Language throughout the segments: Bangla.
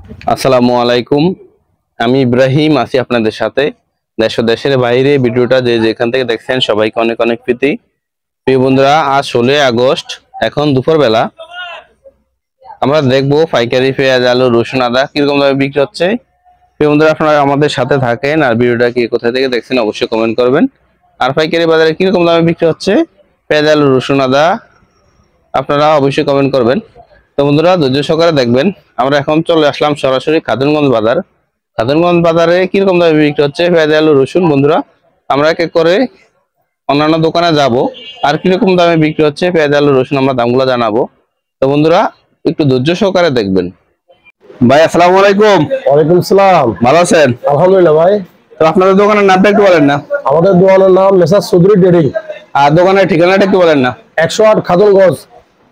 আসসালামু আলাইকুম। আমি ইব্রাহিম আছি আপনাদের সাথে। দেশ ও দেশের বাইরে ভিডিওটা যে যেখান থেকে দেখছেন সবাইকে অনেক অনেক প্রীতি। প্রিয় বন্ধুরা, আজ 16 আগস্ট, এখন দুপুরবেলা আমরা দেখবো পাইকারি পেঁয়াজ, আলু, রসুন, আদা কিরকম দামে বিক্রি হচ্ছে। প্রিয় বন্ধুরা, আপনারা আমাদের সাথে থাকেন আর ভিডিওটা কি কোথা থেকে দেখছেন অবশ্যই কমেন্ট করবেন। আর পাইকারি বাজারে কিরকম দামে বিক্রি হচ্ছে পেঁয়াজ, আলু, রসুন, আদা আপনারা অবশ্যই কমেন্ট করবেন। তো বন্ধুরা, ধৈর্য সহকারে দেখবেন। আমরা এখন চলে আসলাম সরাসরি খাতুনগঞ্জ বাজার। খাতুনগঞ্জ বাজারে কিরকম দামে বিক্রি হচ্ছে পেঁয়াজ, আলু, রসুন। বন্ধুরা, আমরা এক এক করে অন্যান্য দোকানে যাব আর কিরকম দামে বিক্রি হচ্ছে পেঁয়াজ, আলু, রসুন আমরা দামগুলো জানাবো। তো বন্ধুরা, একটু ধৈর্য সহকারে দেখবেন। ভাই আসসালামু আলাইকুম। ওয়ালাইকুম সালাম। ভালো আছেন? আলহামদুলিল্লাহ ভাই। তো আপনাদের দোকানের নামটা একটু বলেন না। আমাদের দোকানের নাম মেসার্স চৌধুরী ট্রেডিং। আর দোকানের ঠিকানাটা একটু বলেন না। 108 খাতুনগঞ্জ।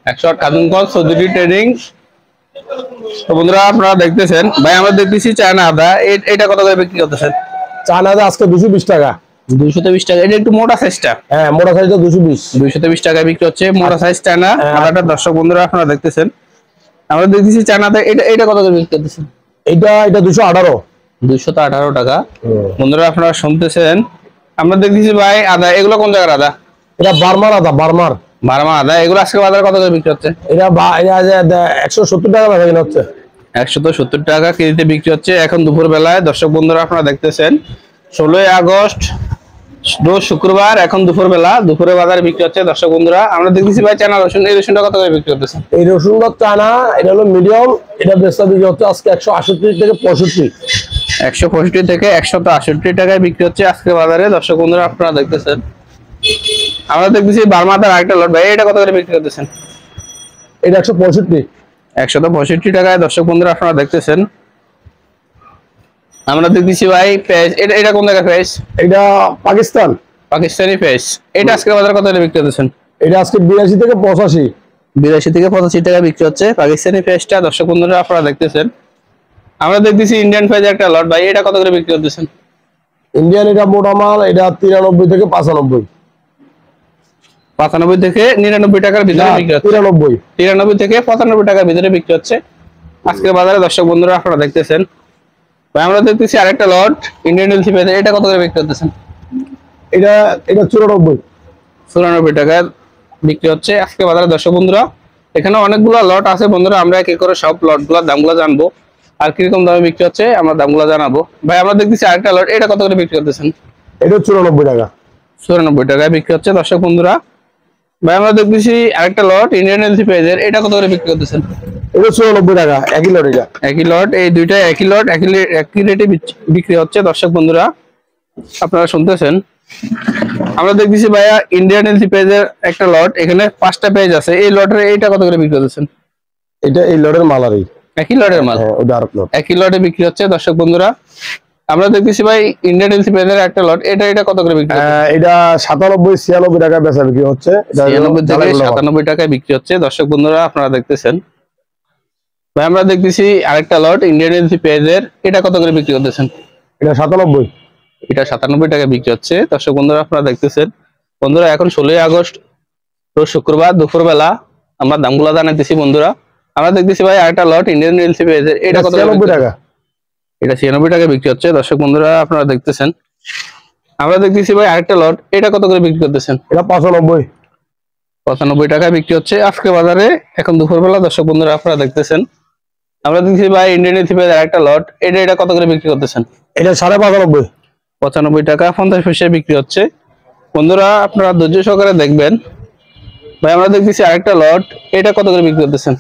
108 খাতুনগঞ্জ চৌধুরী ট্রেডিং। তো বন্ধুরা, আপনারা দেখতেছেন, ভাই আমরা দেখতেছি চায়না আদা, এটা কত করে বিক্রি করতেছেন? চায়না আদা আজকে 220 টাকা। 220 টাকা। এটা একটু মোটা সাইজটা। হ্যাঁ, মোটা সাইজটা 220। 220 টাকায় বিক্রি হচ্ছে মোটা সাইজ চায়না আদাটা। দর্শক বন্ধুরা, আপনারা দেখতেছেন, আমরা দেখতেছি চায়না আদা, এটা কত করে বিক্রি করতেছেন? এটা 218। 218 টাকা। বন্ধুরা, আপনারা শুনতেছেন, আমরা দেখতেছি ভাই আদা, এগুলো কোন জায়গার আদা? এটা বার্মার আদা, বার্মার। বার্মা আদা। এগুলো আজকে বাজারে কত করে বিক্রি হচ্ছে? এটা 170 টাকা বেচা কিনা হচ্ছে। 170 টাকা কেজিতে বিক্রি হচ্ছে এখন দুপুর বেলায়। দর্শক বন্ধুরা, আপনারা দেখতেছেন 16 আগস্ট রোজ শুক্রবার, এখন দুপুর বেলা, দুপুরে বাজারে বিক্রি হচ্ছে। দর্শক বন্ধুরা, আমরা দেখতেছি ভাই চায়না রসুন, এই রসুনটা কত করে বিক্রি করতেছে? এই রসুনটা চায়না, এটা হলো মিডিয়াম। এটা বেচা বিক্রি হচ্ছে আজকে 168 থেকে 65। 165 থেকে 168 টাকায় বিক্রি হচ্ছে আজকে বাজারে। দর্শক বন্ধুরা, আপনারা দেখতেছেন, আমরা দেখতেছি বার্মা আদার আরেকটা লট। ভাই এটা কত করে বিক্রি করতেছেন? এটা 165। 165 টাকায়। দর্শক বন্ধুরা, আপনারা দেখতেছেন, আমরা দেখতেছি ভাই পেঁয়াজ, এটা কোন জায়গায় পেঁয়াজ? এটা পাকিস্তান, পাকিস্তানি পেঁয়াজ। এটা আজকে বাজারে কত করে বিক্রি করতেছেন? এটা আজকে 82 থেকে 85। 82 থেকে 85 টাকা বিক্রি হচ্ছে পাকিস্তানি পেঁয়াজটা। দর্শক বন্ধুরা, আপনারা দেখতেছেন, আমরা দেখতেছি ইন্ডিয়ান পেঁয়াজ একটা লট। ভাই এটা কত করে বিক্রি করতেছেন? ইন্ডিয়ান এটা মোটা মাল, এটা 93 থেকে 95। 95 থেকে 99 টাকার ভিতরে বিক্রি হচ্ছে। 93 থেকে 95 টাকার ভিতরে বিক্রি হচ্ছে আজকে বাজারে। দর্শক বন্ধুরা, আপনারা দেখতেছেন, ভাই আমরা দেখতেছি আরেকটা লট ইন্ডিয়ান এলসি পেঁয়াজ। এটা কত করে বিক্রি করতেছেন? এটা 94। 94 টাকায় বিক্রি হচ্ছে আজকে বাজারে। দর্শক বন্ধুরা, এখানে অনেকগুলো লট আছে বন্ধুরা, আমরা এক এক করে সব লটগুলোর দামগুলো জানবো আর কিরকম দামে বিক্রি হচ্ছে আমরা দামগুলো জানাবো। ভাই আমরা দেখতেছি আরেকটা লট, এটা কত করে বিক্রি করতেছেন? এটা 94 টাকা। 94 টাকায় বিক্রি হচ্ছে। দর্শক বন্ধুরা, ভাই আমরা দেখতেছি আরেকটা লট ইন্ডিয়ান এলসি পেঁয়াজের, এটা কত করে বিক্রি করতেছেন? এটা 94 টাকা। একই লট, এটা একই লট, এই দুইটা একই লট, একই রেটে বিক্রি হচ্ছে। দর্শক বন্ধুরা, আপনারা শুনতেছেন, আমরা দেখতেছি ভাইয়া ইন্ডিয়ান এলসি পেঁয়াজের একটা লট, এখানে 5টা পেঁয়াজ আছে। এই লটের এইটা কত করে বিক্রি করতেছেন? এটা এই লটের মাল। আর একই লটের মাল, ওটা আরেক লট, একই লটে বিক্রি হচ্ছে। দর্শক বন্ধুরা, আমরা দেখতেছি ভাই ইন্ডিয়ান এলসি পেঁয়াজের একটা লট, এটা কত করে বিক্রি হচ্ছে? এটা 97 96 টাকা বেচা বিক্রি হচ্ছে। 96 থেকে 97 টাকায় বিক্রি হচ্ছে। দর্শক বন্ধুরা, আপনারা দেখতেছেন, ভাই আমরা দেখতেছি আরেকটা লট ইন্ডিয়ান এলসি পেঁয়াজের, এটা কত করে বিক্রি করতেছেন? এটা 97। এটা 97 টাকা বিক্রি হচ্ছে। দর্শক বন্ধুরা, আপনারা দেখতেছেন, বন্ধুরা এখন 16 আগস্ট রোজ শুক্রবার দুপুর বেলা আমরা দামগুলো জানাইতেছি। বন্ধুরা, আমরা দেখতেছি ভাই আরেকটা লট ইন্ডিয়ান এলসি পেঁয়াজের, এটা কত 96 টাকা। এটা 96 টাকা বিক্রি হচ্ছে। দর্শক বন্ধুরা, আপনারা দেখতেছেন, আমরা দেখতেছি ভাই আরেকটা লট, এটা কত করে বিক্রি করতেছেন? এটা 95। 95 টাকা বিক্রি হচ্ছে আজকে বাজারে এখন দুপুরবেলা। দর্শক বন্ধুরা, আপনারা দেখতেছেন, আমরা দেখছি ভাই ইন্ডিয়ান এলসি পেঁয়াজের আরেকটা লট, এটা কত করে বিক্রি করতেছেন? এটা 95.5। 95 টাকা 50 পয়সায় বিক্রি হচ্ছে। বন্ধুরা, আপনারা ধৈর্য সহকারে দেখবেন। ভাই আমরা দেখতেছি আরেকটা লট, এটা কত করে বিক্রি করতেছেন?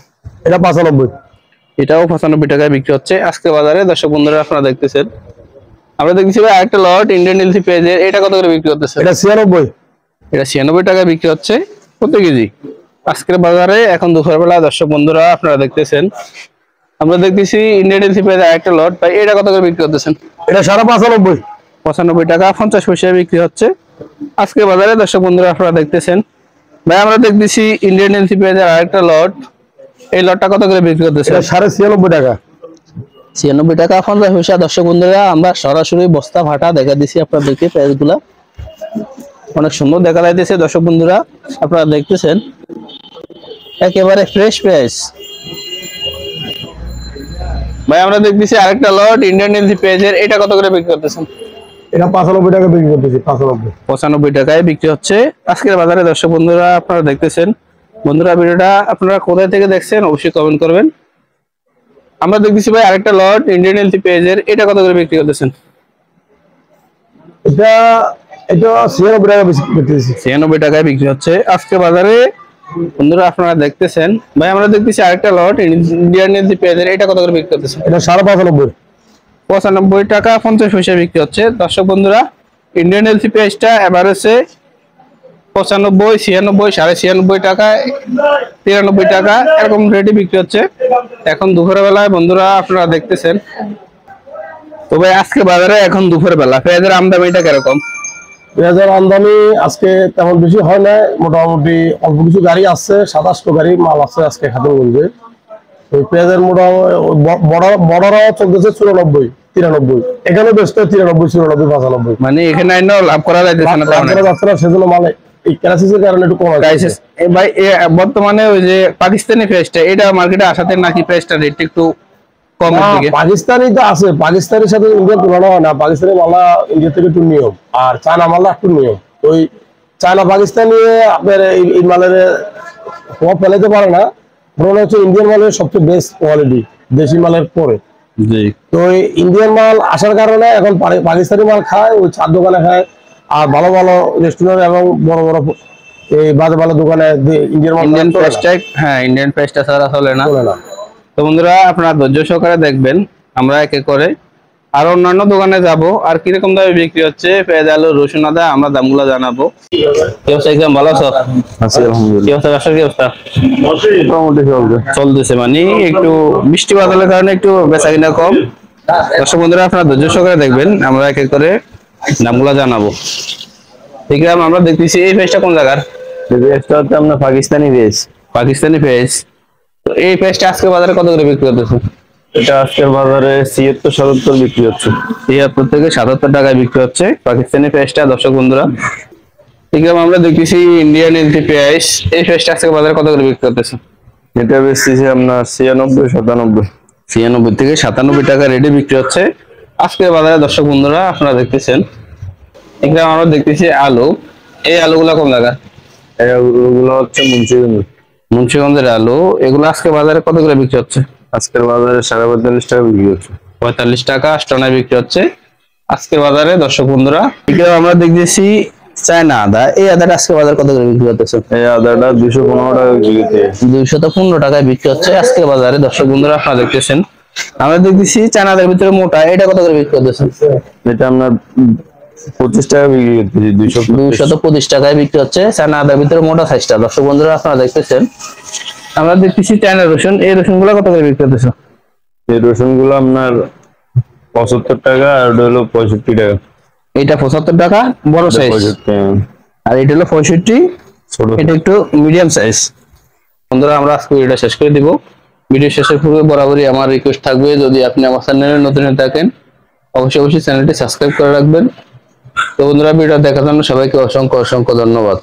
এটা 95। এটাও 95 টাকায় বিক্রি হচ্ছে আজকে বাজারে। দর্শক বন্ধুরা, আপনারা দেখতেছেন, আমরা দেখতেছি ভাই আরেকটা লট ইন্ডিয়ান এলসি পেঁয়াজের, এটা কত করে বিক্রি করতেছেন? এটা 96। এটা 96 টাকায় বিক্রি হচ্ছে প্রতি কেজি আজকের বাজারে এখন দুপুরবেলা। দর্শক বন্ধুরা, আপনারা দেখতেছেন, আমরা দেখতেছি ইন্ডিয়ান এলসি পেঁয়াজের আরেকটা লট, ভাই এটা কত করে বিক্রি করতেছেন? এটা 95.5। 95 টাকা 50 পয়সায় বিক্রি হচ্ছে আজকে বাজারে। দর্শক বন্ধুরা, আপনারা দেখতেছেন, ভাই আমরা দেখতেছি ইন্ডিয়ান এলসি পেঁয়াজের আরেকটা লট, এই লটটা কত করে বিক্রি করতেছে? এটা 96.5 টাকা। 96 টাকা 50 পয়সা। দর্শক বন্ধুরা, আমরা সরাসরি বস্তা ভাটা দেখা দিছি আপনাদেরকে। পেঁয়াজগুলা অনেক সুন্দর দেখা যাইতেছে। দর্শক বন্ধুরা, আপনারা দেখতেছেন, একেবারে ফ্রেশ পেঁয়াজ। ভাই আমরা দেখতেছি আরেকটা লট ইন্ডিয়ান এলজি পেজের, এটা কত করে বিক্রি করতেছেন? এটা 95 টাকা বিক্রি করতেছি। 95 টাকায় বিক্রি হচ্ছে আজকের বাজারে। দর্শক বন্ধুরা আপনারা দেখতেছেন, বন্ধুরা ভিডিওটা আপনারা কোথায় থেকে দেখছেন অবশ্যই কমেন্ট করবেন। আমরা দেখতেছি ভাই আরেকটা লট ইন্ডিয়ান এলজি পেজের, এটা কত করে বিক্রি করতেছেন? এটা 96 টাকা বিক্রি করতেছি। 96 টাকায় বিক্রি হচ্ছে আজকে বাজারে। বন্ধুরা আপনারা দেখতেছেন, ভাই আমরা দেখতেছি আরেকটা লট ইন্ডিয়ান এলজি পেজের, এটা কত করে বিক্রি করতেছেন? এটা 95 95 টাকা 50 পয়সা বিক্রি হচ্ছে। দর্শক বন্ধুরা ইন্ডিয়ান এলসি পেঁয়াজটা এভারেজে 95, 96, 96.5 টাকা, 93 টাকা এরকম রেটে বিক্রি হচ্ছে এখন দুপুরের বেলায়। বন্ধুরা আপনারা দেখতেছেন তো ভাই আজকে বাজারে এখন দুপুরের বেলা পেঁয়াজের আমদানিটা কিরকম? পেঁয়াজের আমদানি আজকে তেমন বেশি হয় না, মোটামুটি অল্প কিছু গাড়ি আছে, 27টা গাড়ি মাল আছে আজকে খাদিমগঞ্জে। ওই পেঁয়াজের মোটামুটি বড়রাও চলতেছে 94, 93, এখানে বেচতে 93, 94, 95। মানে এখানে লাভ করা যাইতেছে না, সেজন্য মালে এই ক্রাইসিসের কারণে একটু কম আছে। ভাই বর্তমানে ওই যে পাকিস্তানি পেঁয়াজটা এটা মার্কেটে আসাতে নাকি পেঁয়াজটা রেট একটু কম দিকে? পাকিস্তানি তো আছে, পাকিস্তানের সাথে ইন্ডিয়ার তুলনা হয় না। পাকিস্তানি মালা ইন্ডিয়া থেকে একটু নিয়ম, আর চায়না মালা একটু নিয়ম। ওই চায়না পাকিস্তানি আপনার এই মালের প্রভাব ফেলাইতে পারে না, কারণ হচ্ছে ইন্ডিয়ান মালের সবচেয়ে বেস্ট কোয়ালিটি দেশি মালের পরে। তো ইন্ডিয়ান মাল আসার কারণে এখন পাকিস্তানি মাল খায়, ওই চার দোকানে খায়, আর ভালো ভালো রেস্টুরেন্ট এবং বড় বড় এই বাজার ভালো দোকানে ইন্ডিয়ান মাল। ইন্ডিয়ান পেঁয়াজটা হ্যাঁ ইন্ডিয়ান পেঁয়াজটা ছাড়া চলে না। তো বন্ধুরা আপনারা ধৈর্য সহকারে দেখবেন, আমরা একে করে আর অন্যান্য দোকানে যাব আর কিরকম দামে বিক্রি হচ্ছে পেঁয়াজ, আলু, রসুন, আদা আমরা দামগুলো জানাবো। কি অবস্থা? একদম ভালো আছো? কি অবস্থা? ব্যবসার কি অবস্থা? মোটামুটি চলতেছে, মানে একটু বৃষ্টি বাদলের কারণে একটু বেচা কিনা কম। দর্শক বন্ধুরা আপনারা ধৈর্য সহকারে দেখবেন, আমরা একে করে দামগুলো জানাবো। ঠিক আছে, আমরা দেখতেছি এই পেঁয়াজটা কোন জায়গার? এই পেঁয়াজটা হচ্ছে আপনার পাকিস্তানি পেঁয়াজ। পাকিস্তানি পেঁয়াজ। তো এই পেঁয়াজটা আজকে বাজারে কত করে বিক্রি করতেছে? এটা আজকের বাজারে 76-77 বিক্রি হচ্ছে। 73 থেকে 77 টাকায় বিক্রি হচ্ছে পাকিস্তানি পেঁয়াজটা। দর্শক বন্ধুরা ঠিক আছে, আমরা দেখতেছি ইন্ডিয়ান এলজি পেঁয়াজ, এই পেঁয়াজটা আজকে বাজারে কত করে বিক্রি করতেছে? এটা বেচতেছি আপনার 96-97। 96 থেকে 97 টাকা রেটে বিক্রি হচ্ছে আজকের বাজারে। দর্শক বন্ধুরা আপনারা দেখতেছেন, এখানে আমরা দেখতেছি আলু, এই আলুগুলা কোন জায়গা? এই আলুগুলো হচ্ছে মুন্সিগঞ্জের আলু। এগুলো আজকে বাজারে কত করে বিক্রি হচ্ছে? আজকের বাজারে 45 টাকা বিক্রি হচ্ছে। 45 টাকা আস্টানায় বিক্রি হচ্ছে আজকের বাজারে। দর্শক বন্ধুরা এখানে আমরা দেখতেছি চায়না আদা, এই আদাটা আজকে বাজারে কত করে বিক্রি করতেছে? এই আদাটা 215 টাকা বিক্রি হচ্ছে। 215 টাকায় বিক্রি হচ্ছে আজকের বাজারে। দর্শক বন্ধুরা আপনারা দেখতেছেন, আমরা দেখতেছি চায়না আদার ভিতরে মোটা, এটা কত করে বিক্রি করতেছে? এটা আমরা 25 টাকা বিক্রি করতেছি। 225 টাকায় বিক্রি হচ্ছে চায়না আদার ভিতরে মোটা সাইজটা। দর্শক বন্ধুরা আপনারা দেখতেছেন, আমরা দেখতেছি চায়না রসুন, এই রসুন গুলো কত করে বিক্রি করতেছে? এই রসুন গুলো আপনার 75 টাকা, আর ওটা হলো 65 টাকা। এটা 75 টাকা বড় সাইজ, আর এটা হলো 65, এটা একটু মিডিয়াম সাইজ। বন্ধুরা আমরা আজকে ভিডিওটা শেষ করে দিব। ভিডিও শেষের পূর্বে বরাবরই আমার রিকোয়েস্ট থাকবে, যদি আপনি আমার চ্যানেলে নতুন হয়ে থাকেন অবশ্যই চ্যানেলটি সাবস্ক্রাইব করে রাখবেন। তো বন্ধুরা ভিডিও দেখার জন্য সবাইকে অসংখ্য ধন্যবাদ।